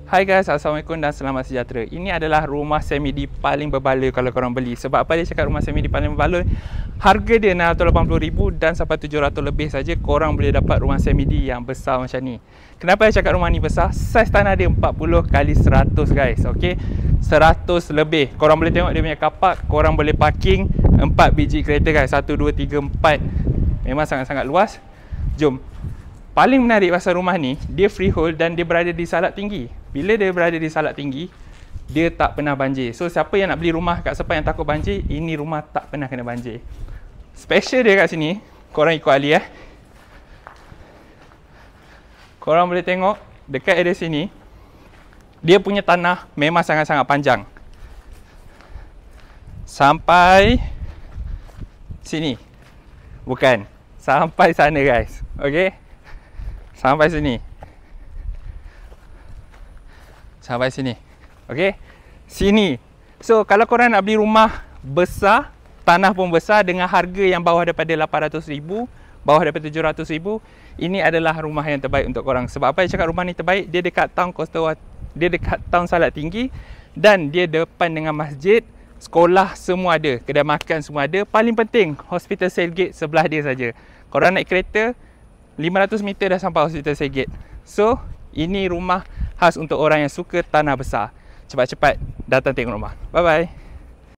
Hai guys, Assalamualaikum dan selamat sejahtera. Ini adalah rumah semi-D paling berbala kalau korang beli. Sebab apa dia cakap rumah semi-D paling berbala? Harga dia RM680,000 dan sampai RM700 lebih saja korang boleh dapat rumah semi-D yang besar macam ni. Kenapa saya cakap rumah ni besar? Saiz tanah dia 40x100 guys, okey. 100 lebih. Korang boleh tengok dia punya kapak, korang boleh parking 4 biji kereta guys. 1 2 3 4. Memang sangat-sangat luas. Jom. Paling menarik pasal rumah ni, dia freehold dan dia berada di Salak Tinggi. Bila dia berada di Salak Tinggi, dia tak pernah banjir. So, siapa yang nak beli rumah kat Sepang yang takut banjir, ini rumah tak pernah kena banjir. Special dia kat sini, korang ikut Ali Korang boleh tengok, dekat area sini, dia punya tanah memang sangat-sangat panjang. Sampai sini. Bukan. Sampai sana guys. Okay. Sampai sini. Sampai sini. Okey. Sini. So, kalau korang nak beli rumah besar, tanah pun besar dengan harga yang bawah daripada RM800,000, bawah daripada RM700,000, ini adalah rumah yang terbaik untuk korang. Sebab apa yang cakap rumah ni terbaik? Dia dekat town dia dekat town Salak Tinggi dan dia depan dengan masjid, sekolah semua ada, kedai makan semua ada. Paling penting, Hospital Sailgate sebelah dia saja. Korang naik kereta 500 meter dah sampai Hospital Sailgate. So, ini rumah khas untuk orang yang suka tanah besar. Cepat-cepat datang tengok rumah. Bye-bye.